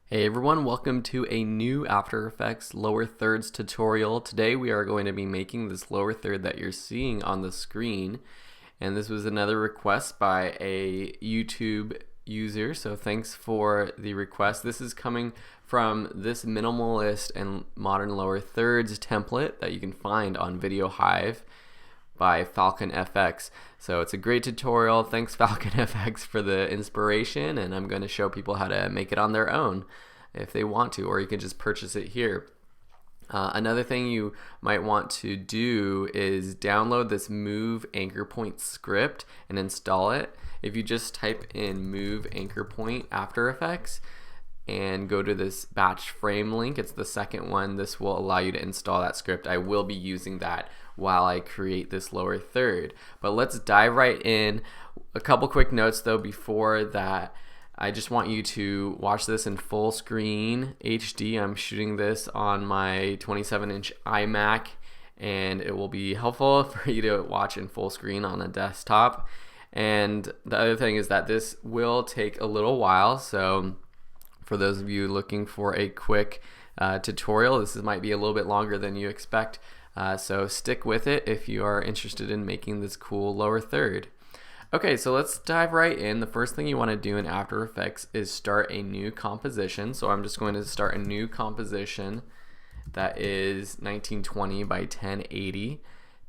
Hey everyone, welcome to a new After Effects lower thirds tutorial. Today we are going to be making this lower third that you're seeing on the screen. And this was another request by a YouTube user, so thanks for the request. This is coming from this minimalist and modern lower thirds template that you can find on Video Hive by Falcon FX. So it's a great tutorial. Thanks Falcon FX for the inspiration, and I'm going to show people how to make it on their own if they want to, or you can just purchase it here. Another thing you might want to do is download this Move Anchor Point script and install it. If you just type in Move Anchor Point After Effects and go to this batch frame link, it's the second one, this will allow you to install that script. I will be using that while I create this lower third. But let's dive right in. A couple quick notes though before that. I just want you to watch this in full screen HD. I'm shooting this on my 27-inch iMac, and it will be helpful for you to watch in full screen on a desktop. And the other thing is that this will take a little while, so for those of you looking for a quick tutorial, this might be a little bit longer than you expect. So stick with it if you are interested in making this cool lower third. Okay, so let's dive right in. The first thing you want to do in After Effects is start a new composition. So I'm just going to start a new composition that is 1920 by 1080,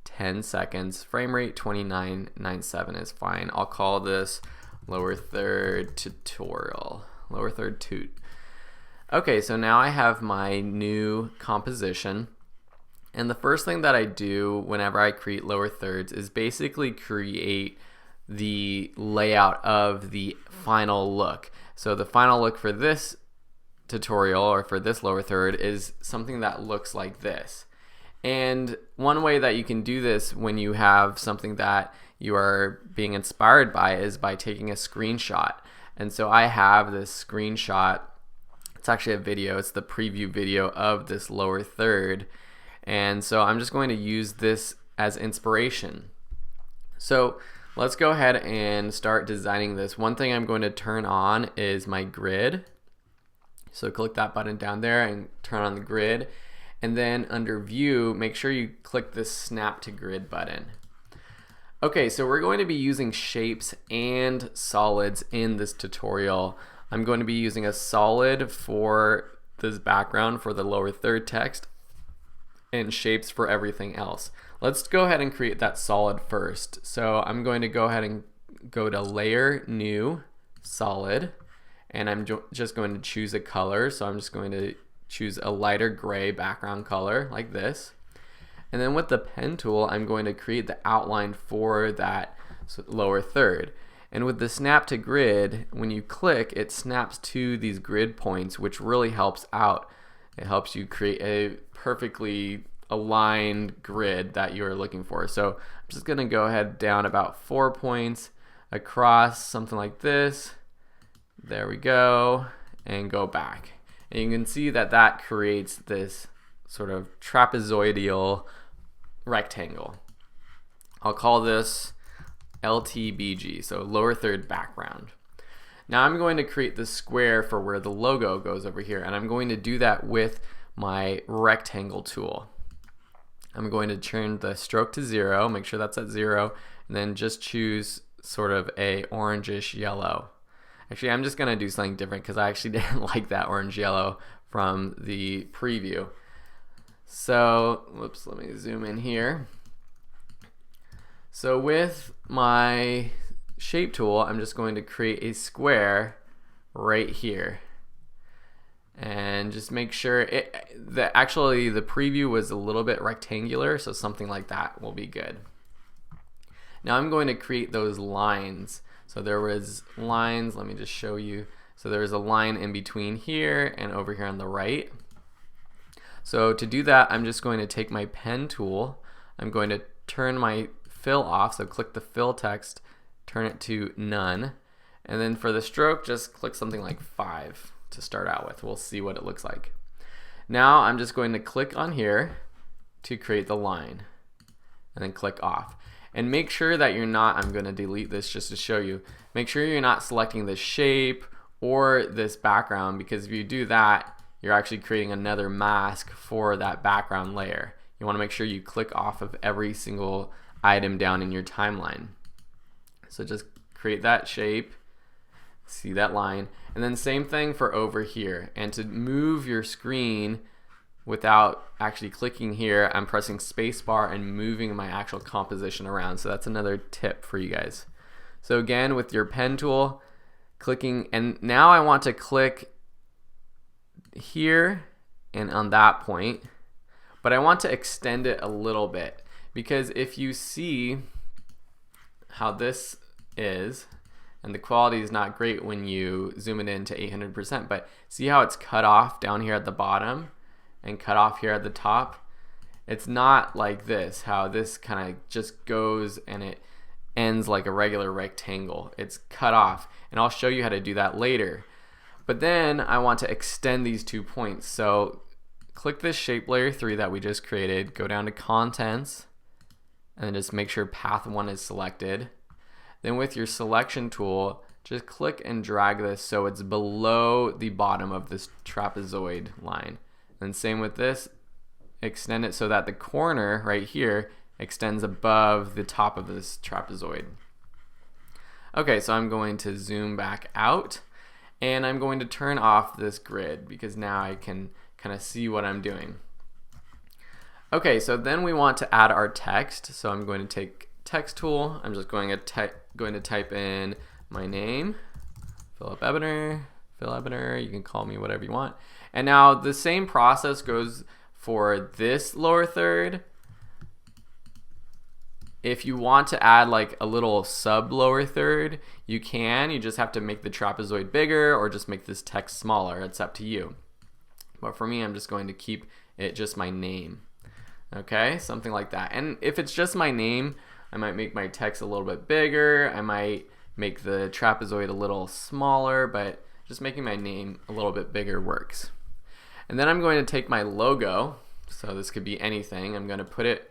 10 seconds, frame rate 2997 is fine. I'll call this lower third tutorial, lower third toot. Okay, so now I have my new composition. And the first thing that I do whenever I create lower thirds is basically create the layout of the final look. So the final look for this tutorial, or for this lower third, is something that looks like this. And one way that you can do this when you have something that you are being inspired by is by taking a screenshot. And so I have this screenshot. It's actually a video. It's the preview video of this lower third. And so I'm just going to use this as inspiration. So let's go ahead and start designing this. One thing I'm going to turn on is my grid. So click that button down there and turn on the grid. And then under view, make sure you click this snap to grid button. Okay, so we're going to be using shapes and solids in this tutorial. I'm going to be using a solid for this background for the lower third text and shapes for everything else. Let's go ahead and create that solid first. So I'm going to go ahead and go to Layer, New, Solid, and I'm just going to choose a color. So I'm just going to choose a lighter gray background color like this. And then with the pen tool, I'm going to create the outline for that lower third. And with the snap to grid, when you click, it snaps to these grid points, which really helps out. It helps you create a perfectly aligned grid that you are looking for. So I'm just going to go ahead down about 4 points across, something like this. There we go, and go back. And you can see that that creates this sort of trapezoidal rectangle. I'll call this LTBG, so lower third background. Now I'm going to create the square for where the logo goes over here, and I'm going to do that with my rectangle tool. I'm going to turn the stroke to 0, make sure that's at 0, and then just choose sort of a orangish yellow. Actually, I'm just going to do something different because I actually didn't like that orange yellow from the preview. So, whoops, let me zoom in here. So with my shape tool, I'm just going to create a square right here. And just make sure actually the preview was a little bit rectangular, so something like that will be good. Now I'm going to create those lines. So there was lines, let me just show you. So there's a line in between here and over here on the right. So to do that, I'm just going to take my pen tool. I'm going to turn my fill off, so click the fill text, turn it to none. And then for the stroke, just click something like 5 to start out with. We'll see what it looks like. Now I'm just going to click on here to create the line and then click off. And make sure that you're not, I'm going to delete this just to show you, make sure you're not selecting the shape or this background, because if you do that, you're actually creating another mask for that background layer. You want to make sure you click off of every single item down in your timeline. So just create that shape, see that line, and then same thing for over here. And to move your screen without actually clicking here, I'm pressing spacebar and moving my actual composition around. So that's another tip for you guys. So again, with your pen tool, clicking, and now I want to click here and on that point, but I want to extend it a little bit, because if you see how this is, and the quality is not great when you zoom it in to 800%, but see how it's cut off down here at the bottom and cut off here at the top? It's not like this, how this kind of just goes and it ends like a regular rectangle. It's cut off, and I'll show you how to do that later. But then I want to extend these 2 points. So click this shape layer 3 that we just created, go down to contents, and then just make sure path 1 is selected. Then with your selection tool, just click and drag this so it's below the bottom of this trapezoid line. And same with this, extend it so that the corner right here extends above the top of this trapezoid. Okay, so I'm going to zoom back out, and I'm going to turn off this grid because now I can kind of see what I'm doing. Okay, so then we want to add our text. So I'm going to take text tool. I'm just going to type in my name, Philip Ebener. You can call me whatever you want. And now the same process goes for this lower third. If you want to add like a little sub lower third, you can. You just have to make the trapezoid bigger or just make this text smaller. It's up to you. But for me, I'm just going to keep it just my name. Okay, something like that. And if it's just my name, I might make my text a little bit bigger. I might make the trapezoid a little smaller, but just making my name a little bit bigger works. And then I'm going to take my logo. So this could be anything. I'm going to put it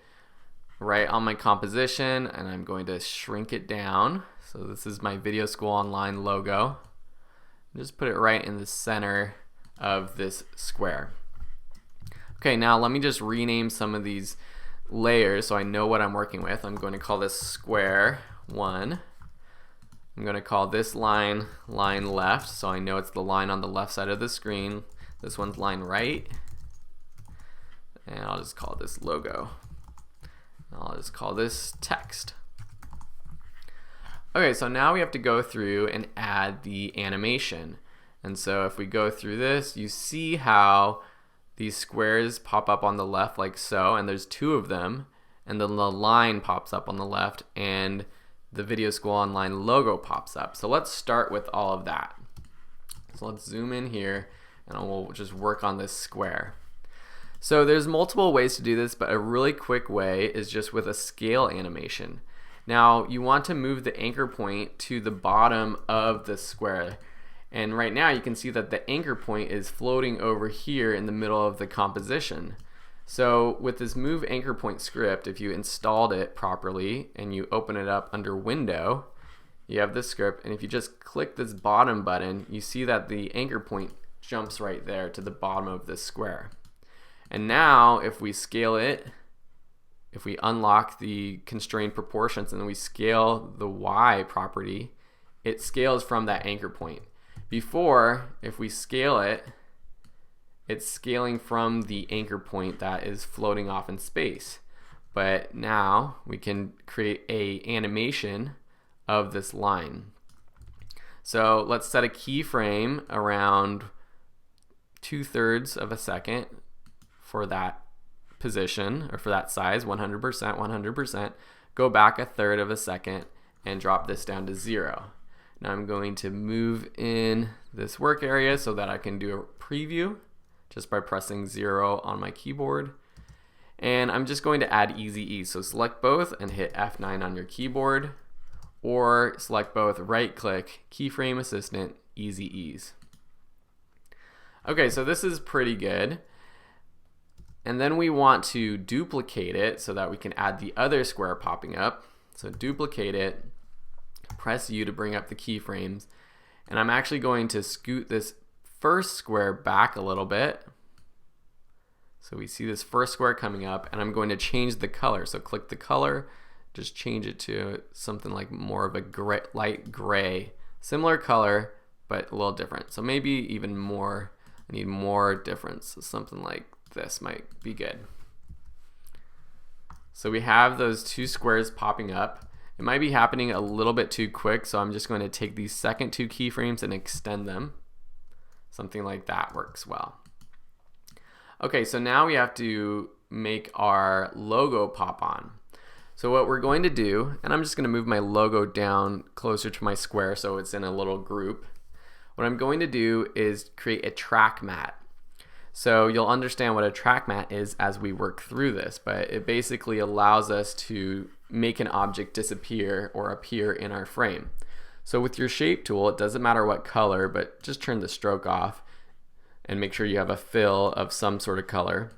right on my composition, and I'm going to shrink it down. So this is my Video School Online logo. Just put it right in the center of this square. Okay, now let me just rename some of these layers so I know what I'm working with. I'm going to call this square 1. I'm going to call this line left, so I know it's the line on the left side of the screen. This one's line right, and I'll just call this logo. I'll just call this text. Okay, so now we have to go through and add the animation. And so if we go through this, you see how these squares pop up on the left like so, and there's 2 of them, and then the line pops up on the left, and the Video School Online logo pops up. So let's start with all of that. So let's zoom in here, and we'll just work on this square. So there's multiple ways to do this, but a really quick way is just with a scale animation. Now you want to move the anchor point to the bottom of the square. And right now you can see that the anchor point is floating over here in the middle of the composition. So with this move anchor point script, if you installed it properly and you open it up under Window, you have this script, and if you just click this bottom button, you see that the anchor point jumps right there to the bottom of this square. And now if we scale it, if we unlock the constrained proportions and then we scale the Y property, it scales from that anchor point. Before, if we scale it, it's scaling from the anchor point that is floating off in space. But now we can create a animation of this line. So let's set a keyframe around 2/3 of a second for that position, or for that size, 100%, 100%. Go back 1/3 of a second and drop this down to 0. Now I'm going to move in this work area so that I can do a preview just by pressing 0 on my keyboard. And I'm just going to add Easy Ease. So select both and hit F9 on your keyboard, or select both, right click, Keyframe Assistant, Easy Ease. Okay, so this is pretty good. And then we want to duplicate it so that we can add the other square popping up. So duplicate it, press U to bring up the keyframes, And I'm actually going to scoot this first square back a little bit. So we see this first square coming up, and I'm going to change the color. So click the color, just change it to something like more of a gray, light gray. Similar color, but a little different. So maybe even more, I need more difference. So something like this might be good. So we have those two squares popping up. It might be happening a little bit too quick, so I'm just going to take these second two keyframes and extend them. Something like that works well. Okay, so now we have to make our logo pop on. So what we're going to do, and I'm just going to move my logo down closer to my square so it's in a little group. What I'm going to do is create a track mat. So you'll understand what a track mat is as we work through this, but it basically allows us to make an object disappear or appear in our frame. So with your shape tool, it doesn't matter what color, but just turn the stroke off and make sure you have a fill of some sort of color.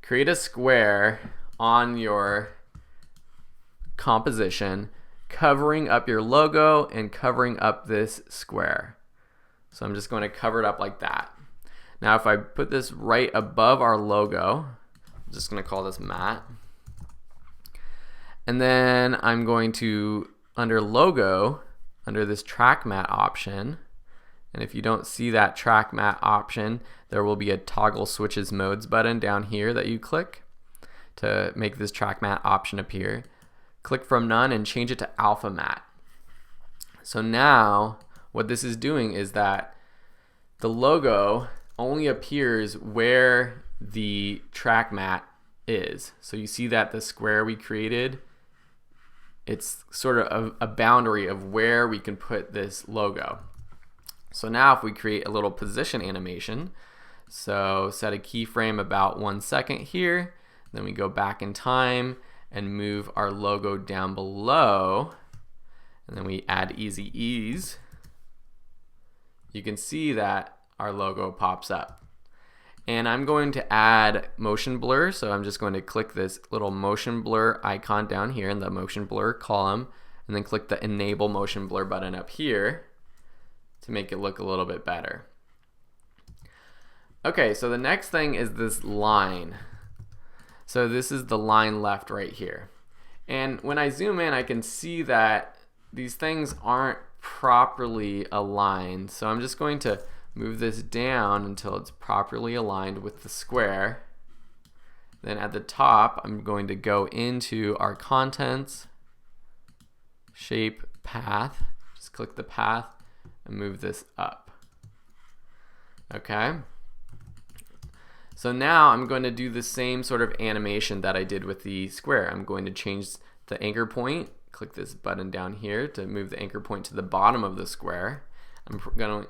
Create a square on your composition, covering up your logo and covering up this square. So I'm just going to cover it up like that. Now if I put this right above our logo, I'm just going to call this mat. And then I'm going to, under logo, under this track mat option, and if you don't see that track mat option, there will be a toggle switches modes button down here that you click to make this track mat option appear. Click from none and change it to alpha mat. So now what this is doing is that the logo only appears where the track mat is. So you see that the square we created, it's sort of a boundary of where we can put this logo. So now if we create a little position animation, so set a keyframe about 1 second here, then we go back in time and move our logo down below, and then we add easy ease, you can see that our logo pops up. And I'm going to add motion blur, so I'm just going to click this little motion blur icon down here in the motion blur column, and then click the enable motion blur button up here to make it look a little bit better. Okay, so the next thing is this line. So this is the line left right here. And when I zoom in, I can see that these things aren't properly aligned. So I'm just going to move this down until it's properly aligned with the square. Then at the top, I'm going to go into our contents, shape, path. Just click the path and move this up. Okay. So now I'm going to do the same sort of animation that I did with the square. I'm going to change the anchor point. Click this button down here to move the anchor point to the bottom of the square. I'm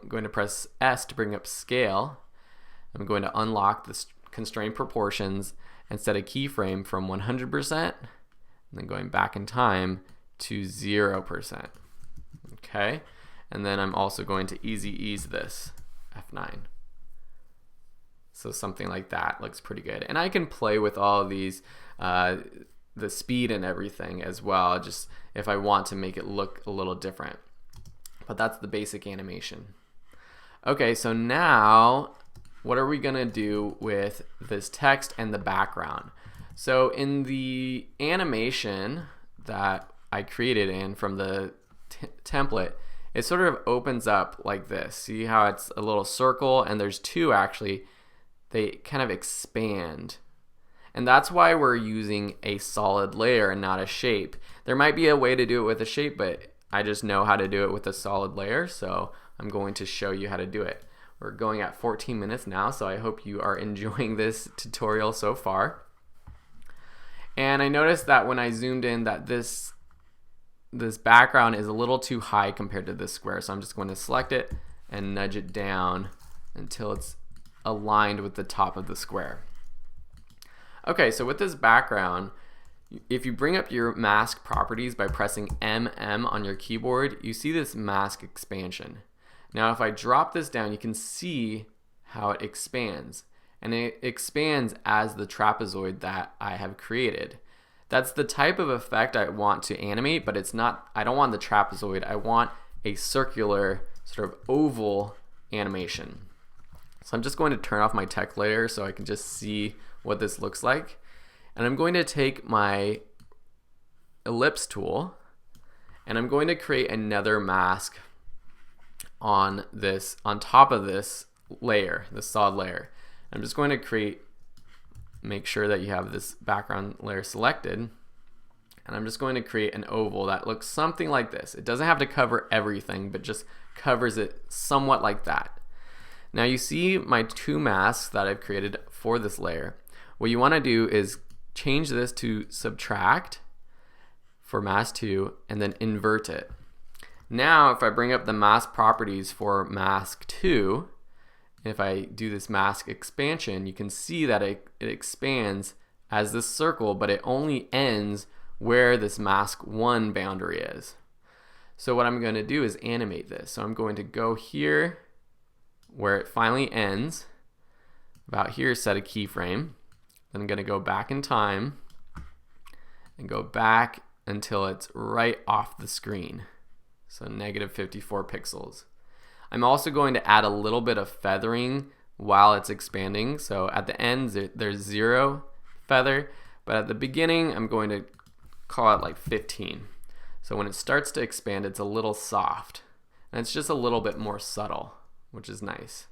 going to press S to bring up scale. I'm going to unlock the constraint proportions and set a keyframe from 100%, and then going back in time to 0%. Okay. And then I'm also going to easy ease this, F9. So something like that looks pretty good. And I can play with all of these, the speed and everything as well, just if I want to make it look a little different. But that's the basic animation. Okay, so now what are we gonna do with this text and the background? So in the animation that I created in from the template, it sort of opens up like this. See how it's a little circle, and there's two actually. They kind of expand. And that's why we're using a solid layer and not a shape. There might be a way to do it with a shape, but I just know how to do it with a solid layer, so I'm going to show you how to do it. We're going at 14 minutes now, so I hope you are enjoying this tutorial so far. And I noticed that when I zoomed in that this background is a little too high compared to this square, so I'm just going to select it and nudge it down until it's aligned with the top of the square. Okay, so with this background, if you bring up your mask properties by pressing MM on your keyboard, you see this mask expansion. Now if I drop this down, you can see how it expands, and it expands as the trapezoid that I have created. That's the type of effect I want to animate, but it's not, I don't want the trapezoid, I want a circular sort of oval animation. So I'm just going to turn off my text layer so I can just see what this looks like. And I'm going to take my ellipse tool and I'm going to create another mask on top of this layer, this solid layer. I'm just going to make sure that you have this background layer selected, and I'm just going to create an oval that looks something like this. It doesn't have to cover everything, but just covers it somewhat like that. Now you see my two masks that I've created for this layer. What you want to do is change this to subtract for mask 2 and then invert it. Now if I bring up the mask properties for mask 2, if I do this mask expansion, you can see that it expands as this circle, but it only ends where this mask 1 boundary is. So what I'm going to do is animate this. So I'm going to go here where it finally ends, about here, set a keyframe. Then I'm going to go back in time and go back until it's right off the screen. So -54 pixels. I'm also going to add a little bit of feathering while it's expanding. So at the end, there's 0 feather, but at the beginning, I'm going to call it like 15. So when it starts to expand, it's a little soft. And it's just a little bit more subtle, which is nice.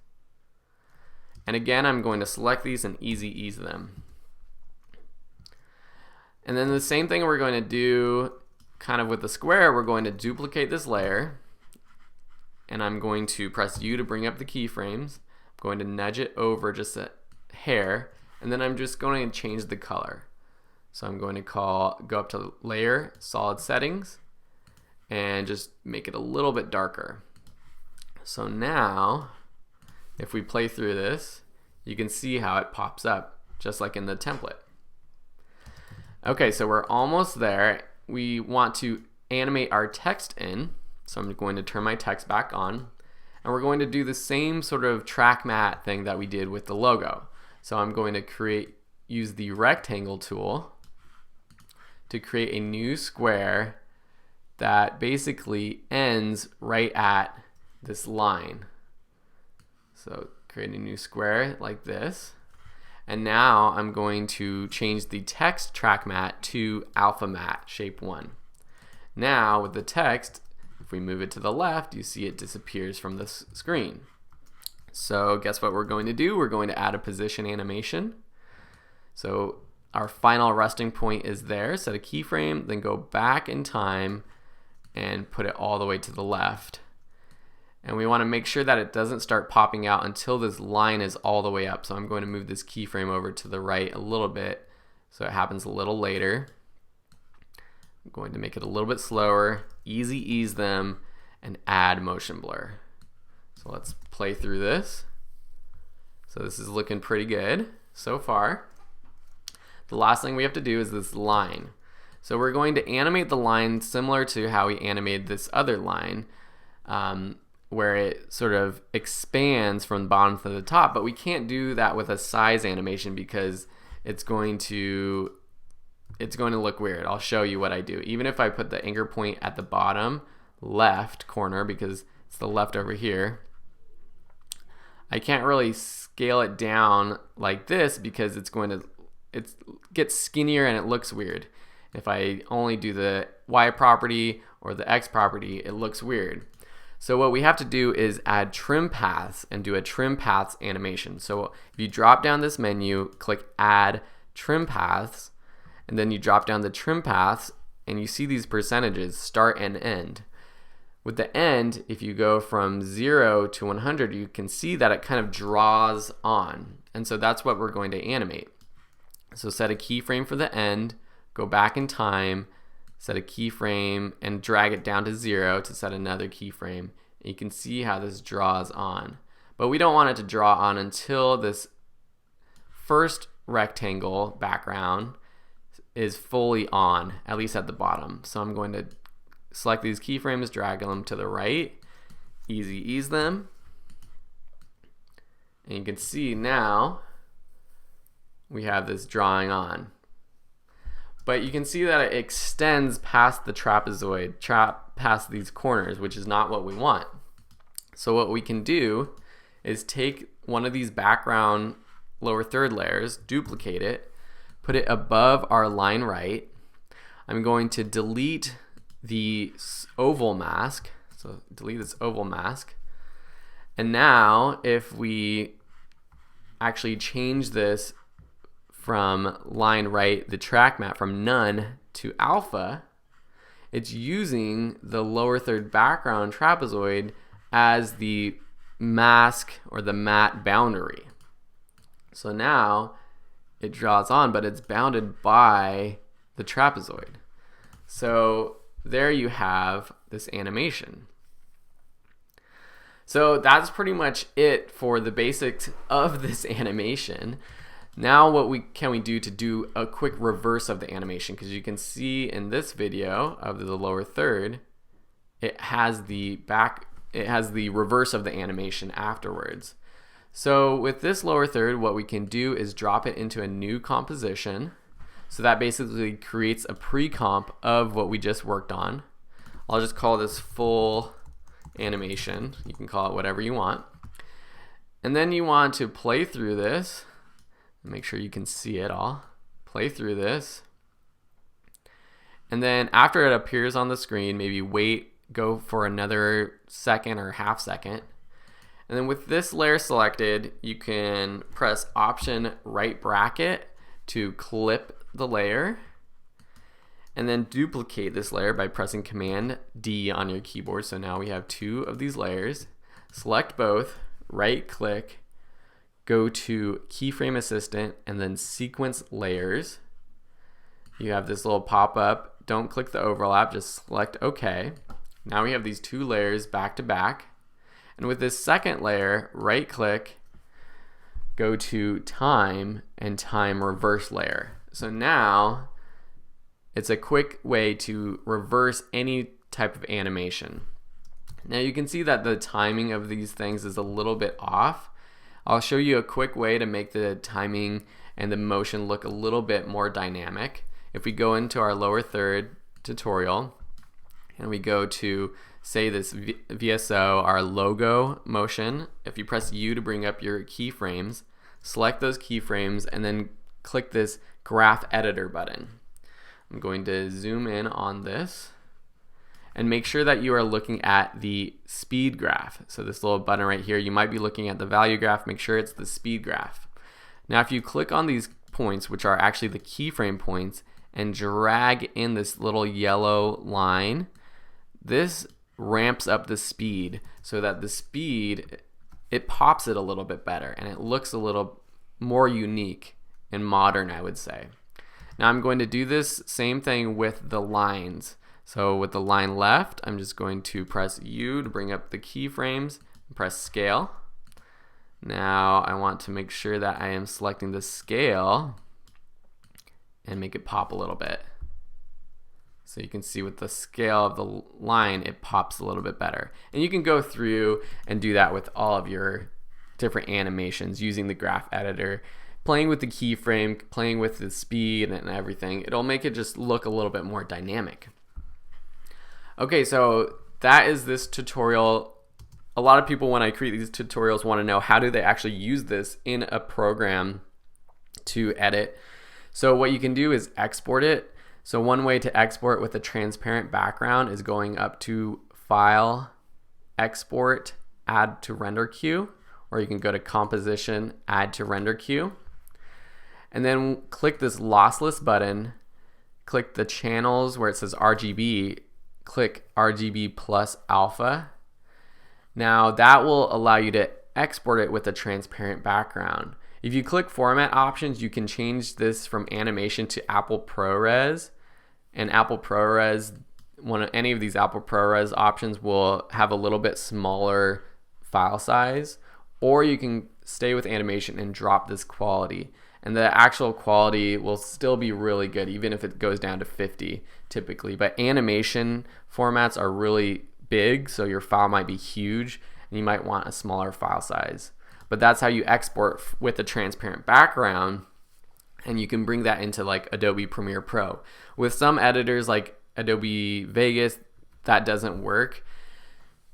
And again, I'm going to select these and easy ease them. And then the same thing we're going to do kind of with the square. We're going to duplicate this layer, and I'm going to press U to bring up the keyframes. I'm going to nudge it over just a hair, and then I'm just going to change the color. So I'm going to go up to Layer, Solid Settings, and just make it a little bit darker. So now, if we play through this, you can see how it pops up, just like in the template. Okay, so we're almost there. We want to animate our text in, so I'm going to turn my text back on, and we're going to do the same sort of track matte thing that we did with the logo. So I'm going to use the rectangle tool to create a new square that basically ends right at this line. So create a new square like this. And now I'm going to change the text track matte to alpha matte shape 1. Now with the text, if we move it to the left, you see it disappears from the screen. So guess what we're going to do? We're going to add a position animation. So our final resting point is there. Set a keyframe, then go back in time and put it all the way to the left. And we want to make sure that it doesn't start popping out until this line is all the way up. So I'm going to move this keyframe over to the right a little bit so it happens a little later. I'm going to make it a little bit slower, easy ease them, and add motion blur. So let's play through this. So this is looking pretty good so far. The last thing we have to do is this line. So we're going to animate the line similar to how we animated this other line, where it sort of expands from the bottom to the top, but we can't do that with a size animation because it's going to look weird. I'll show you what I do. Even if I put the anchor point at the bottom left corner, because it's the left over here, I can't really scale it down like this because it gets skinnier and it looks weird. If I only do the Y property or the X property, it looks weird. So what we have to do is add trim paths and do a trim paths animation. So if you drop down this menu, click add trim paths, and then you drop down the trim paths and you see these percentages, start and end. With the end, if you go from 0 to 100, you can see that it kind of draws on. And so that's what we're going to animate. So set a keyframe for the end, go back in time, set a keyframe, and drag it down to 0 to set another keyframe. And you can see how this draws on. But we don't want it to draw on until this first rectangle background is fully on, at least at the bottom. So I'm going to select these keyframes, drag them to the right, easy ease them. And you can see now we have this drawing on. But you can see that it extends past the trapezoid, past these corners, which is not what we want. So what we can do is take one of these background lower third layers, duplicate it, put it above our line right. I'm going to delete the oval mask, so delete this oval mask. And now if we actually change this from line right, the track map from none to alpha, it's using the lower third background trapezoid as the mask or the matte boundary. So now it draws on, but it's bounded by the trapezoid. So there you have this animation. So that's pretty much it for the basics of this animation. Now what can we do to do a quick reverse of the animation? Because you can see in this video of the lower third, it has the reverse of the animation afterwards. So with this lower third, what we can do is drop it into a new composition. So that basically creates a pre-comp of what we just worked on. I'll just call this full animation. You can call it whatever you want. And then you want to play through this. Make sure you can see it all. Play through this. And then after it appears on the screen, maybe go for another second or half second. And then with this layer selected, you can press Option right bracket to clip the layer. And then duplicate this layer by pressing Command D on your keyboard. So now we have two of these layers. Select both, right click, go to Keyframe Assistant, and then Sequence Layers. You have this little pop-up. Don't click the overlap, just select OK. Now we have these two layers back to back. And with this second layer, right click, go to Time and Time Reverse Layer. So now it's a quick way to reverse any type of animation. Now you can see that the timing of these things is a little bit off. I'll show you a quick way to make the timing and the motion look a little bit more dynamic. If we go into our lower third tutorial and we go to, say, this VSO, our logo motion, if you press U to bring up your keyframes, select those keyframes and then click this graph editor button. I'm going to zoom in on this and make sure that you are looking at the speed graph. So this little button right here, you might be looking at the value graph, make sure it's the speed graph. Now if you click on these points, which are actually the keyframe points, and drag in this little yellow line, this ramps up the speed so that the speed, it pops it a little bit better and it looks a little more unique and modern, I would say. Now I'm going to do this same thing with the lines. So with the line left, I'm just going to press U to bring up the keyframes and press scale. Now I want to make sure that I am selecting the scale and make it pop a little bit. So you can see with the scale of the line, it pops a little bit better. And you can go through and do that with all of your different animations using the graph editor, playing with the keyframe, playing with the speed and everything. It'll make it just look a little bit more dynamic. Okay, so that is this tutorial. A lot of people, when I create these tutorials, want to know how do they actually use this in a program to edit. So what you can do is export it. So one way to export with a transparent background is going up to File, Export, Add to Render Queue, or you can go to Composition, Add to Render Queue. And then click this lossless button, click the channels where it says RGB, click RGB plus alpha. Now that will allow you to export it with a transparent background. If you click format options, you can change this from animation to Apple ProRes. And Apple ProRes, any of these Apple ProRes options will have a little bit smaller file size, or you can stay with animation and drop this quality. And the actual quality will still be really good, even if it goes down to 50 typically. But animation formats are really big, so your file might be huge, and you might want a smaller file size. But that's how you export with a transparent background. and you can bring that into like Adobe Premiere Pro. With some editors like Adobe Vegas, that doesn't work.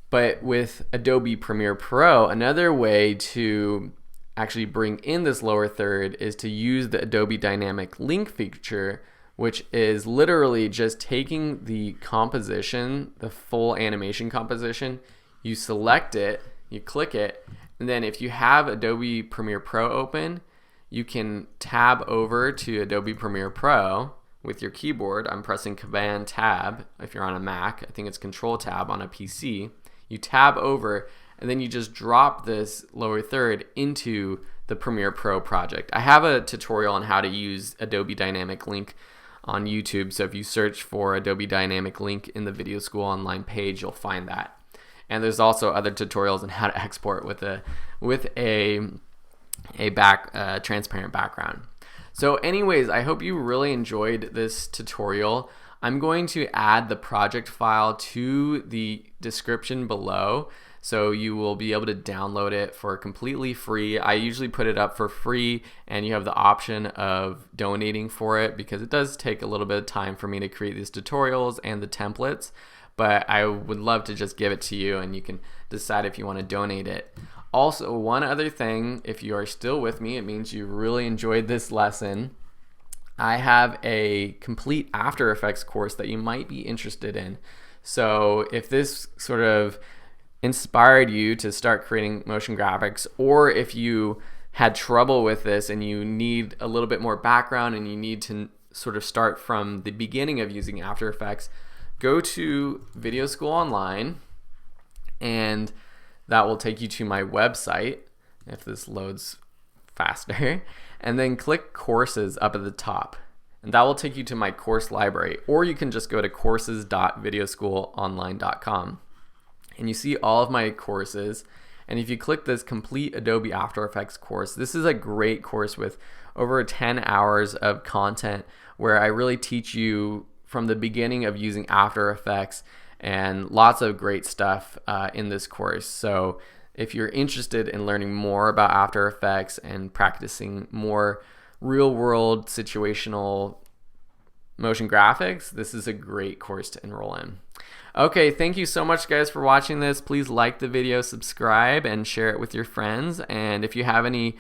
But with Adobe Premiere Pro, another way to actually bring in this lower third is to use the Adobe Dynamic Link feature, which is literally just taking the composition, the full animation composition, you select it, you click it, and then if you have Adobe Premiere Pro open, you can tab over to Adobe Premiere Pro with your keyboard. I'm pressing Command Tab if you're on a Mac. I think it's Control Tab on a PC. You tab over, and then you just drop this lower third into the Premiere Pro project. I have a tutorial on how to use Adobe Dynamic Link on YouTube, so if you search for Adobe Dynamic Link in the Video School Online page, you'll find that. And there's also other tutorials on how to export with a transparent background. So anyways, I hope you really enjoyed this tutorial. I'm going to add the project file to the description below, so you will be able to download it for completely free. I usually put it up for free, and you have the option of donating for it because it does take a little bit of time for me to create these tutorials and the templates, but I would love to just give it to you and you can decide if you want to donate it. Also, one other thing, if you are still with me, it means you really enjoyed this lesson. I have a complete After Effects course that you might be interested in. So if this sort of inspired you to start creating motion graphics, or if you had trouble with this and you need a little bit more background and you need to sort of start from the beginning of using After Effects, go to Video School Online, and that will take you to my website if this loads faster, and then click courses up at the top, and that will take you to my course library, or you can just go to courses.videoschoolonline.com, and you see all of my courses. And if you click this complete Adobe After Effects course, this is a great course with over 10 hours of content where I really teach you from the beginning of using After Effects, and lots of great stuff in this course. So if you're interested in learning more about After Effects and practicing more real-world situational motion graphics, this is a great course to enroll in. Okay, thank you so much guys for watching this. Please like the video, subscribe, and share it with your friends. And if you have any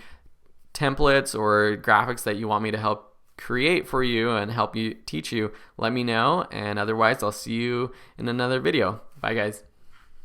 templates or graphics that you want me to help create for you and help you teach you, let me know. And otherwise, I'll see you in another video. Bye guys.